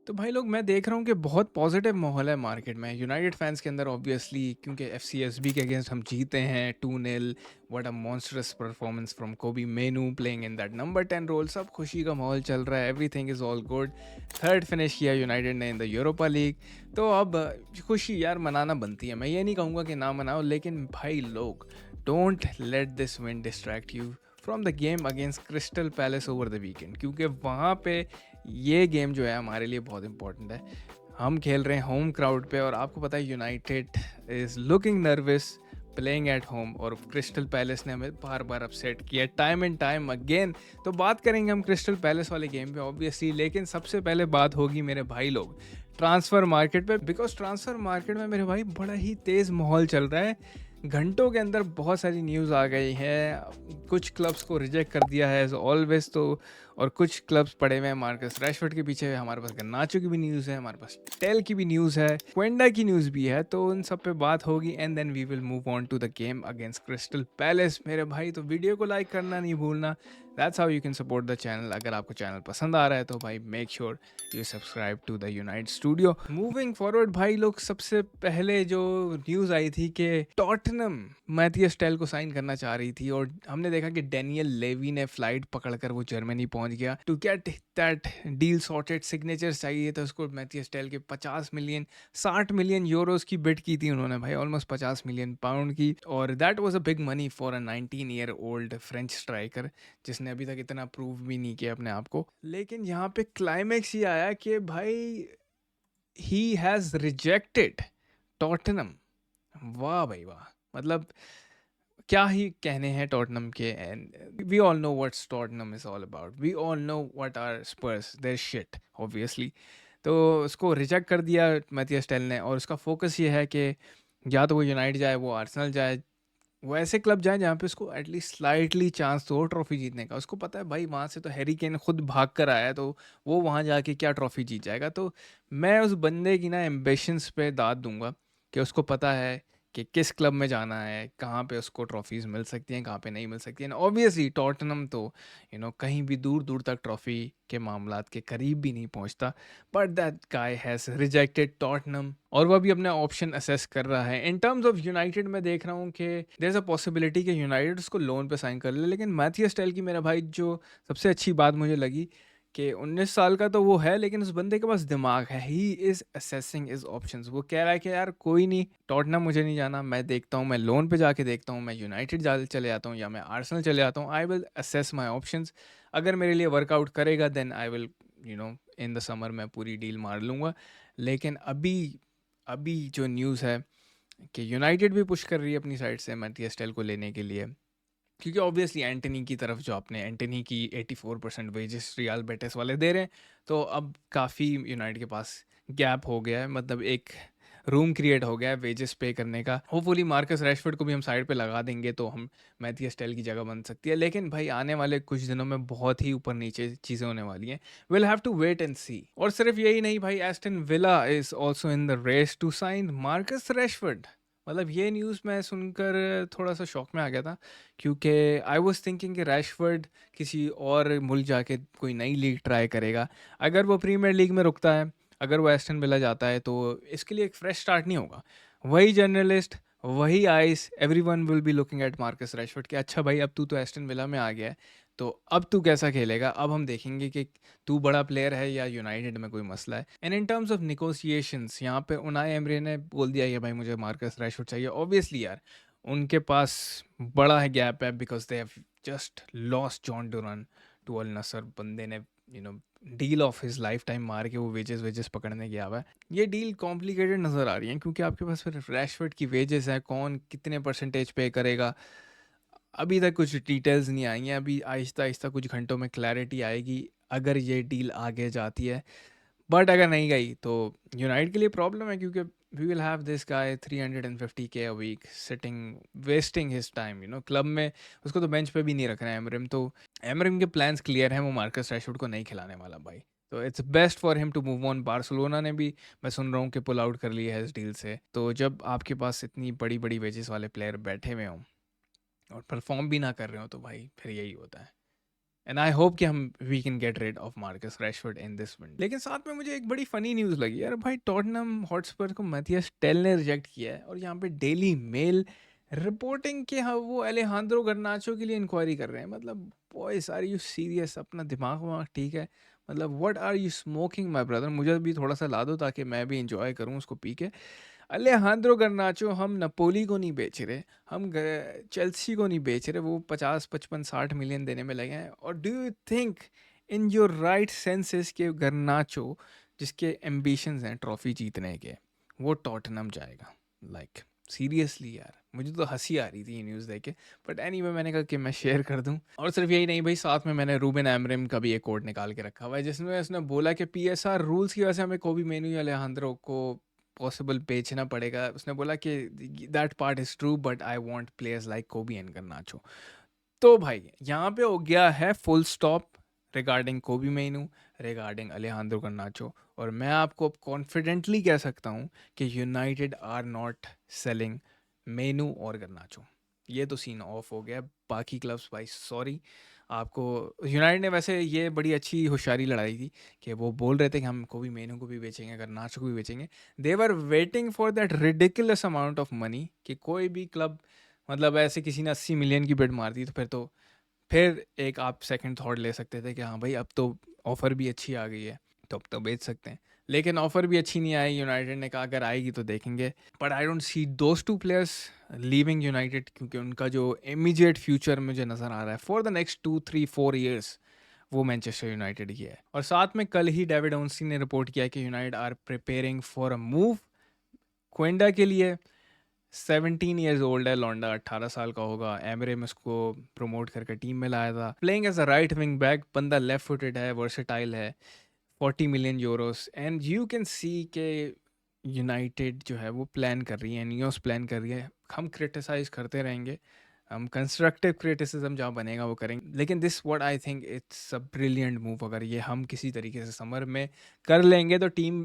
तो भाई लोग मैं देख रहा हूँ कि बहुत पॉजिटिव माहौल है मार्केट में यूनाइटेड फैंस के अंदर ऑब्वियसली क्योंकि एफसीएसबी के अगेंस्ट हम जीते हैं 2-0। What a monstrous performance from Kobbie Mainoo playing in that number 10 role. सब खुशी का माहौल चल रहा है, everything is all good. Third finish किया यूनाइटेड ने इन द यूरोपा लीग। तो अब खुशी यार मनाना बनती है, मैं ये नहीं कहूँगा कि ना मनाओ, लेकिन भाई लोग don't let this win distract you from the game against Crystal palace over the weekend, क्योंकि वहाँ पे ये गेम जो है हमारे लिए बहुत इंपॉर्टेंट है। हम खेल रहे हैं होम क्राउड पे और आपको पता है United is looking nervous playing at home, और क्रिस्टल पैलेस ने हमें बार बार अपसेट किया टाइम एंड टाइम अगेन। तो बात करेंगे हम क्रिस्टल पैलेस वाले गेम पे ऑब्वियसली, लेकिन सबसे पहले बात होगी मेरे भाई लोग ट्रांसफ़र मार्केट पे, बिकॉज ट्रांसफ़र मार्केट में मेरे भाई बड़ा ही तेज़ माहौल चल रहा है। घंटों के अंदर बहुत सारी न्यूज़ आ गई है, कुछ क्लब्स को रिजेक्ट कर दिया है एज ऑलवेज, तो और कुछ क्लब्स पड़े हुए हैं मार्कस रैशफोर्ड के पीछे। हमारे पास गर्नाचो की भी न्यूज़ है, हमारे पास टेल की भी न्यूज़ है, क्वेंडा की न्यूज़ भी है, तो उन सब पे बात होगी and then we will move on to the game against Crystal Palace मेरे भाई। तो वीडियो को लाइक करना नहीं भूलना, that's how you can support the channel. अगर आपको चैनल पसंद आ रहा है तो भाई make sure you subscribe to the United Studio. Moving forward भाई लोग, सबसे पहले जो न्यूज़ आई थी कि टॉटनम मैथियस टेल को साइन करना चाह रही थी, और हमने देखा कि डेनियल लेवी ने फ्लाइट पकड़कर वो जर्मनी पहुंच गया to get that deal sorted. Signatures चाहिए तो उसको मैथियस टेल के 50 मिलियन 60 मिलियन यूरोस की बिड की थी उन्होंने भाई, ऑलमोस्ट 50 मिलियन पाउंड की, और that was a big money for a 19 year old French striker जिसने अभी तक इतना प्रूव भी नहीं किया अपने आप को। लेकिन यहाँ पे क्लाइमैक्स ये आया कि भाई ही हैज़ रिजेक्टेड टॉटनम। वाह भाई वाह, मतलब क्या ही कहने हैं टॉटनम के। And we all know what's Tottenham is all about, we all know what are Spurs, they're shit obviously. तो उसको रिजेक्ट कर दिया मैथियस टेल ने, और उसका फोकस ये है कि या तो वो यूनाइटेड जाए, वो आर्सेनल जाए, वो ऐसे क्लब जाए जहाँ पे उसको एटलीस्ट स्लाइटली चांस तो ट्रॉफी जीतने का। उसको पता है भाई वहाँ से तो हैरी केन खुद भाग कर आया है, तो वो वहाँ जाके क्या ट्रॉफी जीत जाएगा। तो मैं उस बंदे की ना एम्बिशंस पे दाद दूंगा कि उसको पता है कि किस क्लब में जाना है, कहाँ पे उसको ट्रॉफीज़ मिल सकती हैं, कहाँ पे नहीं मिल सकती हैं। ऑब्वियसली टॉटनम तो कहीं भी दूर दूर तक ट्रॉफी के मामलात के करीब भी नहीं पहुँचता, but that guy has rejected Tottenham, और वह भी अपना ऑप्शन असेस कर रहा है। इन टर्म्स ऑफ यूनाइटेड मैं देख रहा हूँ कि देयर इज़ अ पॉसिबिलिटी कि यूनाइटेड उसको लोन पे साइन कर ले, लेकिन मैथियस टेल की मेरा भाई जो सबसे अच्छी बात मुझे लगी कि 19 साल का तो वो है, लेकिन उस बंदे के पास दिमाग है। He is assessing his options. वो कह रहा है कि यार कोई नहीं, टॉटनहम मुझे नहीं जाना, मैं देखता हूँ, मैं लोन पे जाके देखता हूँ, मैं यूनाइटेड जा चले जाता हूँ या मैं आर्सेनल चले जाता हूँ। I will assess my options, अगर मेरे लिए वर्कआउट करेगा then I will in the summer मैं पूरी डील मार लूँगा। लेकिन अभी अभी जो न्यूज़ है कि यूनाइटेड भी पुश कर रही है अपनी साइड से मैथियस टेल को लेने के लिए, क्योंकि ऑब्वियसली एंटनी की तरफ जो आपने एंटनी की 84% वेजेस रियल बेटिस वाले दे रहे हैं, तो अब काफ़ी यूनाइटेड के पास गैप हो गया है, मतलब एक रूम क्रिएट हो गया है वेजेस पे करने का। होपफुली मार्कस रैशफोर्ड को भी हम साइड पे लगा देंगे तो हम मैथियस टेल की जगह बन सकती है। लेकिन भाई आने वाले कुछ दिनों में बहुत ही ऊपर नीचे चीज़ें होने वाली हैं, will have to wait and see. और सिर्फ यही नहीं भाई, Aston Villa is also in the race to sign Marcus Rashford. मतलब ये न्यूज़ मैं सुनकर थोड़ा सा शॉक में आ गया था, क्योंकि आई वाज थिंकिंग कि रैशफोर्ड किसी और मुल्क जाके कोई नई लीग ट्राई करेगा। अगर वो प्रीमियर लीग में रुकता है, अगर वो एस्टन विला जाता है, तो इसके लिए एक फ्रेश स्टार्ट नहीं होगा। वही जर्नलिस्ट, वही ice, everyone will be looking at Marcus Rashford कि अच्छा भाई अब तू तो एस्टन विला में आ गया है, तो अब तू कैसा खेलेगा। अब हम देखेंगे कि तू बड़ा प्लेयर है या यूनाइटेड में कोई मसला है। And in terms of negotiations, यहाँ पे उनाई एमरे ने बोल दिया कि भाई मुझे मार्कस रैशफोर्ड चाहिए। ऑब्वियसली यार उनके पास बड़ा है गैप है, because they have just lost Jhon Duran to Al Nassr. बंदे ने deal of his lifetime मार के वो वेजेस वेजेस पकड़ने गया हुआ है। ये डील कॉम्प्लिकेटेड नज़र आ रही है, क्योंकि आपके पास फिर रैशफोर्ड की वेजेस है, कौन कितने परसेंटेज पे करेगा, अभी तक कुछ डिटेल्स नहीं आई हैं। अभी आहिस्ता आहिस्ता कुछ घंटों में क्लैरिटी आएगी अगर ये डील आगे जाती है। बट अगर नहीं गई तो यूनाइटेड के लिए प्रॉब्लम है, क्योंकि we will have this guy 350K a week sitting wasting his time club में। उसको तो बेंच पे भी नहीं रखना है एमरिम, तो एमरिम के प्लान्स क्लियर हैं, वो मार्कस रैशफोर्ड को नहीं खिलाने वाला भाई। तो it's best for him to move on. Barcelona ने भी मैं सुन रहा हूँ कि पुल आउट कर लिया है इस डील से। तो जब आपके पास इतनी बड़ी बड़ी वेजेस वाले प्लेयर बैठे हुए हों और परफॉर्म भी ना कर रहे हो, तो भाई फिर यही होता है। एंड आई होप कि हम we can get rid of Marcus Rashford in this window. लेकिन साथ में मुझे एक बड़ी फनी न्यूज़ लगी यार, भाई टॉटनहम हॉटस्पर को मैथियस टेल ने रिजेक्ट किया है, और यहाँ पे डेली मेल रिपोर्टिंग कि हाँ वो अलेहांद्रो गर्नाचो के लिए इंक्वायरी कर रहे हैं। मतलब बॉयज, आर यू सीरियस? अपना दिमाग वमाग ठीक है? मतलब what are you smoking my brother? मुझे भी थोड़ा सा ला दो ताकि मैं भी इंजॉय करूँ उसको पी के। अलेहांद्रो गर्नाचो हम नपोली को नहीं बेच रहे, हम चेल्सी को नहीं बेच रहे, वो 50 55 60 मिलियन देने में लगे हैं। और do you think in your right senses के गर्नाचो, जिसके एम्बिशंस हैं ट्रॉफी जीतने के, वो टॉटनहम जाएगा? लाइक सीरियसली यार, मुझे तो हंसी आ रही थी ये न्यूज़ देख के। बट एनीवे, मैंने कहा कि मैं शेयर कर दूं। और सिर्फ यही नहीं भाई, साथ में मैंने रूबेन एमरिम का भी एक कोड निकाल के रखा हुआ है, जिसमें उसने बोला कि पीएसआर रूल्स की वजह से हमें कोबी मेनू या अलेहांद्रो को पॉसिबल बेचना पड़ेगा। उसने बोला कि that part is true, but I want players like कोबी एंड गर्नाचो। तो भाई यहाँ पे हो गया है फुल स्टॉप रिगार्डिंग कोबी मेनू, रिगार्डिंग अलेहांद्रो गर्नाचो। और मैं आपको कॉन्फिडेंटली कह सकता हूँ कि United are not selling Mainoo और गर्नाचो। ये तो सीन ऑफ हो गया। बाकी क्लब्स भाई सॉरी आपको। यूनाइटेड ने वैसे ये बड़ी अच्छी होशियारी लड़ाई थी कि वो बोल रहे थे कि हम कोबी मेनू को भी बेचेंगे, गर्नाचो को भी बेचेंगे। They were waiting for that ridiculous amount of money कि कोई भी क्लब, मतलब ऐसे किसी ने 80 मिलियन की बिड मार दी, तो फिर एक आप सेकंड थॉट ले सकते थे कि हाँ भाई अब तो ऑफ़र भी अच्छी आ गई है, तो अब तो बेच सकते हैं। लेकिन ऑफ़र भी अच्छी नहीं आई। यूनाइटेड ने कहा अगर आएगी तो देखेंगे। But I don't see those two players leaving United, क्योंकि उनका जो इमीडिएट फ्यूचर मुझे नज़र आ रहा है फॉर द नेक्स्ट 2 3 4 ईयर्स, वो मैनचेस्टर यूनाइटेड ही है। और साथ में कल ही डेविड ओन्सी ने रिपोर्ट किया कि United are preparing for a move Quenda के लिए। 17 ईयर्स ओल्ड है लौंडा, 18 साल का होगा। एमरेम उसको प्रमोट करके टीम में लाया था, playing as a right wing back. बंदा लेफ्ट फुटेड है, वर्सेटाइल है। 40 million euros, and you can see के यूनाइटेड जो है वो प्लान कर रही है, नियोस प्लान कर रही है। हम क्रिटिसाइज करते रहेंगे, हम कंस्ट्रक्टिव क्रिटिसिज्म जहाँ बनेगा वो करेंगे। लेकिन this what I think it's a brilliant move. अगर ये हम किसी तरीके से समर में कर लेंगे तो टीम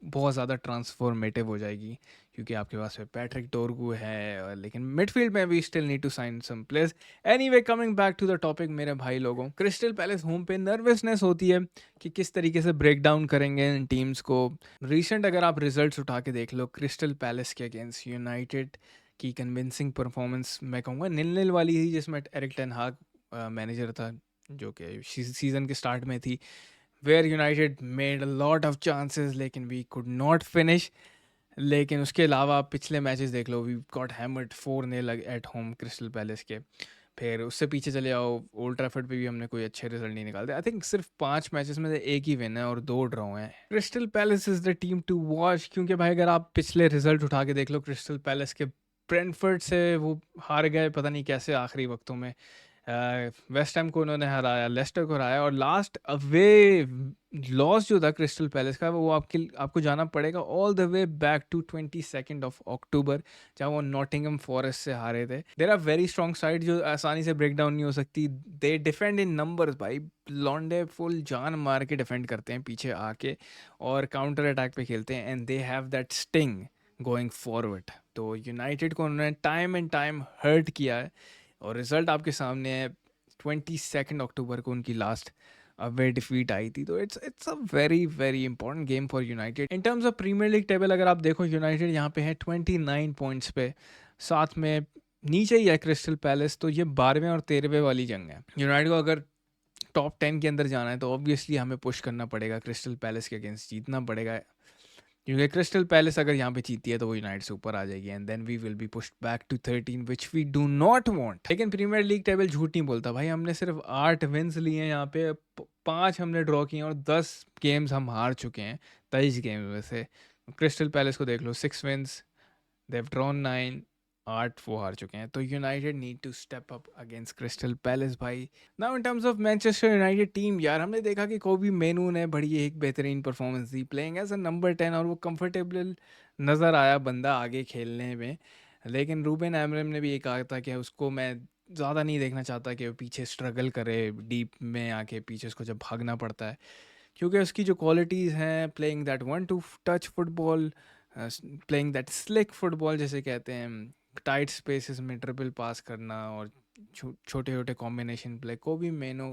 बहुत ज़्यादा ट्रांसफॉर्मेटिव हो जाएगी, क्योंकि आपके पास में पैट्रिक टोरगू है। लेकिन मिडफील्ड में भी still need to sign some players. Anyway, coming back to the topic मेरे भाई लोगों, क्रिस्टल पैलेस होम पे नर्वसनेस होती है कि किस तरीके से ब्रेक डाउन करेंगे इन टीम्स को। रिसेंट अगर आप रिजल्ट्स उठा के देख लो, क्रिस्टल पैलेस के अगेंस्ट यूनाइटेड की कन्विंसिंग परफॉर्मेंस मैं कहूँगा 0-0 वाली थी, जिसमें एरिक टेन हाग मैनेजर था, जो कि सीज़न के स्टार्ट में थी। Where United made a lot of chances लेकिन वी कुड नॉट फिनिश। लेकिन उसके अलावा आप पिछले मैचेस देख लो, we got hammered 4-0 at home Crystal Palace के। फिर उससे पीछे चले आओ, ओल्ड ट्रैफर्ड पे भी हमने कोई अच्छे रिजल्ट नहीं निकालते। आई थिंक सिर्फ 5 मैचेस में से एक ही विन है और 2 ड्रॉ हैं। Crystal Palace is the team to watch, क्योंकि भाई अगर आप पिछले रिजल्ट उठा के देख लो क्रिस्टल पैलेस के, ब्रेंटफोर्ड से वो हार गए पता नहीं कैसे आखिरी वक्तों में। वेस्ट हैम को उन्होंने हराया, लेस्टर को हराया, और लास्ट अवे लॉस जो था क्रिस्टल पैलेस का, वो आपको जाना पड़ेगा all the way back to 22 October, जहाँ वो नॉटिंगम फॉरेस्ट से हारे थे। There are very strong side जो आसानी से ब्रेक डाउन नहीं हो सकती। दे डिफेंड इन नंबर्स भाई, लॉन्डे फुल जान मार के डिफेंड करते हैं पीछे आके, और काउंटर अटैक पे खेलते हैं, and they have that sting going forward. तो यूनाइटेड को उन्होंने टाइम एंड टाइम हर्ट किया है, और रिजल्ट आपके सामने है। 22 अक्टूबर को उनकी लास्ट अवे डिफीट आई थी। तो it's a very very important game for United in terms of Premier League table. अगर आप देखो, यूनाइटेड यहाँ पे है 29 पॉइंट्स पे, साथ में नीचे ही है क्रिस्टल पैलेस। तो ये 12वें और 13वें वाली जंग है। यूनाइटेड को अगर टॉप 10 के अंदर जाना है तो ऑब्वियसली हमें पुश करना पड़ेगा, क्रिस्टल पैलेस के अगेंस्ट जीतना पड़ेगा, क्योंकि क्रिस्टल पैलेस अगर यहाँ पे जीती है तो वो यूनाइटेड से ऊपर आ जाएगी, and then we will be pushed back to 13, which we do not want. लेकिन प्रीमियर लीग टेबल झूठ नहीं बोलता भाई, हमने सिर्फ 8 विन्स लिए हैं यहाँ पे, 5 हमने ड्रॉ किए हैं, और 10 गेम्स हम हार चुके हैं 23 गेम्स में से। क्रिस्टल पैलेस को देख लो, 6 विन्स, देव ड्रॉन 9, 8 वो हार चुके हैं। तो United need to step up against Crystal Palace भाई। Now in terms of Manchester United team, यार हमने देखा कि कोबी मेनू ने बड़ी एक बेहतरीन परफॉर्मेंस दी प्लेइंग एज अ नंबर 10, और वो कंफर्टेबल नज़र आया बंदा आगे खेलने में। लेकिन रूबेन एमरम ने भी ये कहा था कि उसको मैं ज़्यादा नहीं देखना चाहता कि वो पीछे स्ट्रगल करे, डीप में आके पीछे उसको जब भागना पड़ता है, क्योंकि उसकी जो क्वालिटीज़ हैं, playing that 1 two touch football, playing that slick football जिसे कहते हैं, टाइट स्पेसेस में ट्रिपल पास करना, और छोटे छोटे combination play, Kobbie Mainoo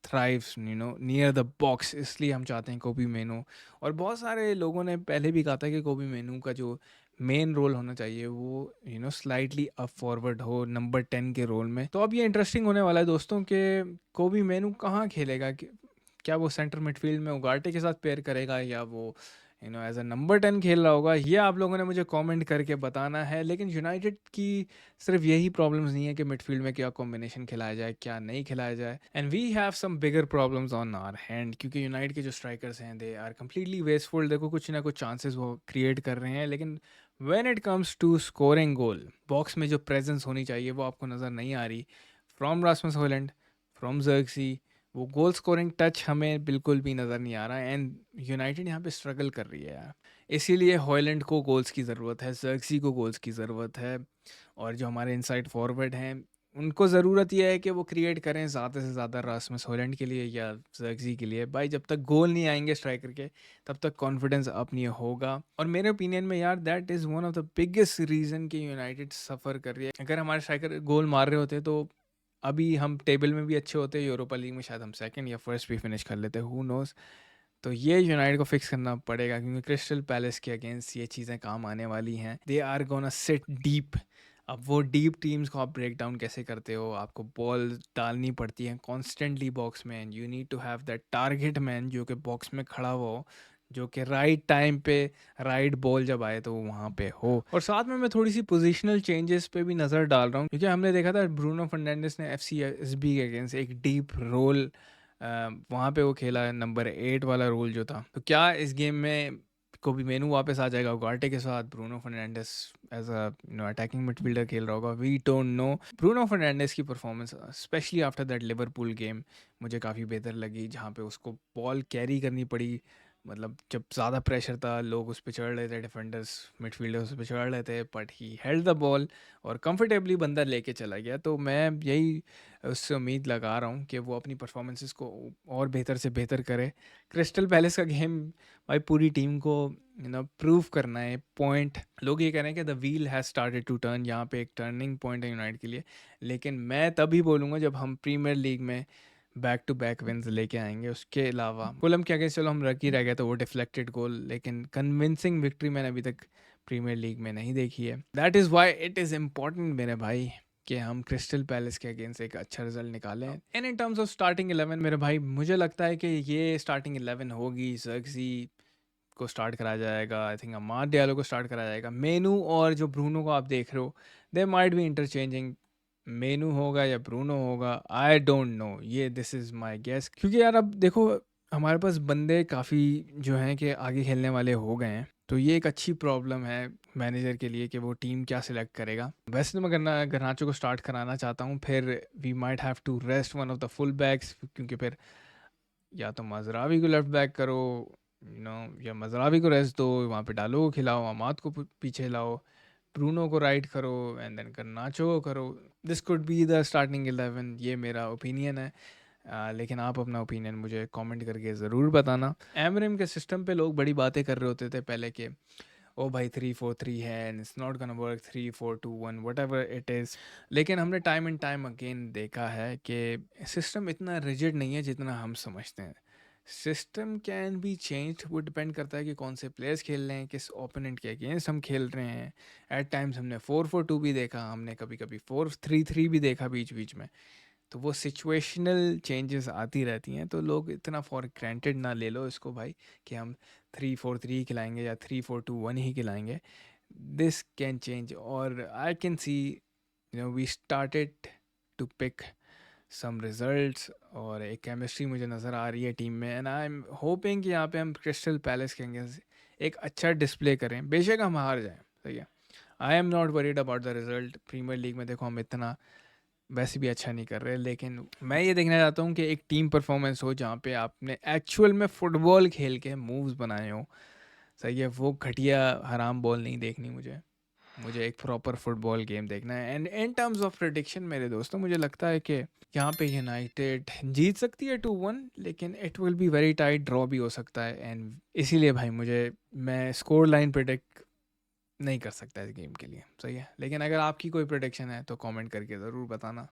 thrives near the box, इसलिए हम चाहते हैं कोबी मेनू। और बहुत सारे लोगों ने पहले भी कहा था कि कोबी मेनू का जो मेन रोल होना चाहिए वो स्लाइटली अप फॉरवर्ड हो नंबर 10 के रोल में। तो अब ये इंटरेस्टिंग होने वाला है दोस्तों कि कोबी मेनू कहाँ खेलेगा, क्या वो सेंटर मिडफील्ड में उगार्टे के साथ पेयर करेगा या वो एज अ नंबर 10 खेल रहा होगा। ये आप लोगों ने मुझे कमेंट करके बताना है। लेकिन यूनाइटेड की सिर्फ यही प्रॉब्लम्स नहीं है कि मिडफील्ड में क्या कॉम्बिनेशन खिलाया जाए क्या नहीं खिलाया जाए, and we have some bigger problems on our hand, क्योंकि यूनाइटेड के जो स्ट्राइकर्स हैं दे आर कम्प्लीटली वेस्टफुल। देखो कुछ ना कुछ चांसेस वो क्रिएट कर रहे हैं, लेकिन when it comes to scoring goal, box में जो प्रेजेंस होनी चाहिए वो आपको नज़र नहीं आ रही फ्रॉम रासमस हॉयलैंड, फ्रॉम ज़र्क्सी। वो गोल स्कोरिंग टच हमें बिल्कुल भी नज़र नहीं आ रहा है, एंड यूनाइटेड यहाँ पे स्ट्रगल कर रही है यार। इसीलिए हॉयलैंड को गोल्स की ज़रूरत है, ज़र्क्सी को गोल्स की ज़रूरत है, और जो हमारे इनसाइड फॉरवर्ड हैं उनको ज़रूरत यह है कि वो क्रिएट करें ज़्यादा से ज़्यादा रासमस हॉयलैंड के लिए या ज़र्क्सी के लिए। भाई जब तक गोल नहीं आएंगे स्ट्राइकर के तब तक कॉन्फिडेंस अप नहीं होगा। और मेरे ओपिनियन में यार that is one of the biggest reason कि यूनाइटेड सफ़र कर रही है। अगर हमारे स्ट्राइकर गोल मार रहे होते तो अभी हम टेबल में भी अच्छे होते, यूरोपा लीग में शायद हम सेकंड या फर्स्ट भी फिनिश कर लेते, हु नोज़। तो ये यूनाइटेड को फिक्स करना पड़ेगा, क्योंकि क्रिस्टल पैलेस के अगेंस्ट ये चीज़ें काम आने वाली हैं। They are gonna sit deep. अब वो डीप टीम्स को आप ब्रेक डाउन कैसे करते हो, आपको बॉल डालनी पड़ती है कॉन्स्टेंटली बॉक्स में, and you need to have that target man जो कि बॉक्स में खड़ा हुआ हो, जो कि राइट टाइम पे राइट बॉल जब आए तो वो वहाँ पे हो। और साथ में मैं थोड़ी सी पोजीशनल चेंजेस पे भी नज़र डाल रहा हूँ, क्योंकि हमने देखा था ब्रूनो फर्नांडिस ने एफसीएसबी के अगेंस्ट एक डीप रोल वहाँ पे वो खेला है, नंबर 8 वाला रोल जो था। तो क्या इस गेम में कोबी मेनू वापस आ जाएगा उगार्टे के साथ, Bruno Fernandes as a attacking midfielder खेल रहा होगा, we don't know. Bruno Fernandes की performance specially after that Liverpool game मुझे काफ़ी बेहतर लगी, जहाँ पे उसको बॉल कैरी करनी पड़ी। मतलब जब ज़्यादा प्रेशर था लोग उस पर चढ़ रहे थे, डिफेंडर्स मिडफील्डर्स उस पर चढ़ रहे थे, but he held the ball और कंफर्टेबली बंदा लेके चला गया। तो मैं यही उससे उम्मीद लगा रहा हूँ कि वो अपनी परफॉर्मेंसेस को और बेहतर से बेहतर करे। क्रिस्टल पैलेस का गेम भाई पूरी टीम को प्रूव करना है पॉइंट। लोग ये कह रहे हैं कि the wheel has started to turn, यहाँ पे एक टर्निंग पॉइंट है यूनाइटेड के लिए। लेकिन मैं तभी बोलूँगा जब हम प्रीमियर लीग में बैक टू बैक विन्स लेके आएंगे। उसके अलावा फुलहम के अगेंस्ट चलो हम रख ही रह गए तो वो डिफ्लेक्टेड गोल, लेकिन कन्विंसिंग विक्ट्री मैंने अभी तक प्रीमियर लीग में नहीं देखी है। That is why it is important मेरे भाई कि हम क्रिस्टल पैलेस के अगेंस्ट एक अच्छा रिजल्ट निकालें। And in terms of starting 11 मेरे भाई मुझे लगता है कि ये स्टार्टिंग 11 होगी। ज़र्क्सी को स्टार्ट करा जाएगा, आई थिंक अमाद डियालो को स्टार्ट करा जाएगा, मेनू और जो ब्रूनो को आप देख रहे हो दे माइट बी इंटरचेंजिंग। मेनू होगा या ब्रूनो होगा, आई डोंट नो, ये दिस इज़ माय गेस। क्योंकि यार अब देखो हमारे पास बंदे काफ़ी जो हैं कि आगे खेलने वाले हो गए हैं, तो ये एक अच्छी प्रॉब्लम है मैनेजर के लिए कि वो टीम क्या सिलेक्ट करेगा। वैसे तो मैं गर्नाचो को स्टार्ट कराना चाहता हूँ, फिर we might have to rest one of the full backs, क्योंकि फिर या तो मजरावी को लेफ्ट बैक करो या मजरावी को रेस्ट दो, वहाँ पे डालो को खिलाओ, अमाद को पीछे लाओ, ब्रूनो को राइट करो, एंड देन गर्नाचो को करो। This could be the starting 11, ये मेरा ओपिनियन है। लेकिन आप अपना ओपिनियन मुझे कमेंट करके ज़रूर बताना। एमरिम के सिस्टम पे लोग बड़ी बातें कर रहे होते थे पहले के, ओ भाई 3-4-3 है and it's not gonna work, 3-4-2-1 whatever it is. लेकिन हमने टाइम एंड टाइम अगेन देखा है कि सिस्टम इतना रिजिड नहीं है जितना हम समझते हैं। सिस्टम कैन बी चेंज्ड, वो डिपेंड करता है कि कौन से प्लेयर्स खेल रहे हैं, किस ओपोनेंट के अगेंस्ट हम खेल रहे हैं। एट टाइम्स हमने 4-4-2 भी देखा, हमने कभी कभी 4-3-3 भी देखा बीच बीच में। तो वो सिचुएशनल चेंजेस आती रहती हैं, तो लोग इतना फॉर ग्रांटेड ना ले लो इसको भाई कि हम 3-4-3 खिलाएंगे या 3-4-2-1 ही खिलाएंगे। दिस कैन चेंज, और I can see we started to pick some results, और एक केमिस्ट्री मुझे नज़र आ रही है टीम में, एंड आई एम होपिंग कि यहाँ पे हम क्रिस्टल पैलेस के अगेंस्ट एक अच्छा डिस्प्ले करें, बेशक हम हार जाएं। सही है, I am not worried about the result. Premier League में देखो हम इतना वैसे भी अच्छा नहीं कर रहे, लेकिन मैं ये देखना चाहता हूँ कि एक टीम परफॉर्मेंस हो जहाँ पे आपने एक्चुअल में फुटबॉल खेल के मूव्स बनाए हो। सही है, वो घटिया हराम बॉल नहीं देखनी मुझे। मुझे एक प्रॉपर फुटबॉल गेम देखना है। And in terms of prediction मेरे दोस्तों, मुझे लगता है कि यहाँ पे यूनाइटेड जीत सकती है 2-1, लेकिन it will be very tight, draw भी हो सकता है। एंड इसीलिए भाई मैं स्कोर लाइन प्रेडिक्ट नहीं कर सकता इस गेम के लिए। सही है, लेकिन अगर आपकी कोई प्रेडिक्शन है तो कमेंट करके ज़रूर बताना।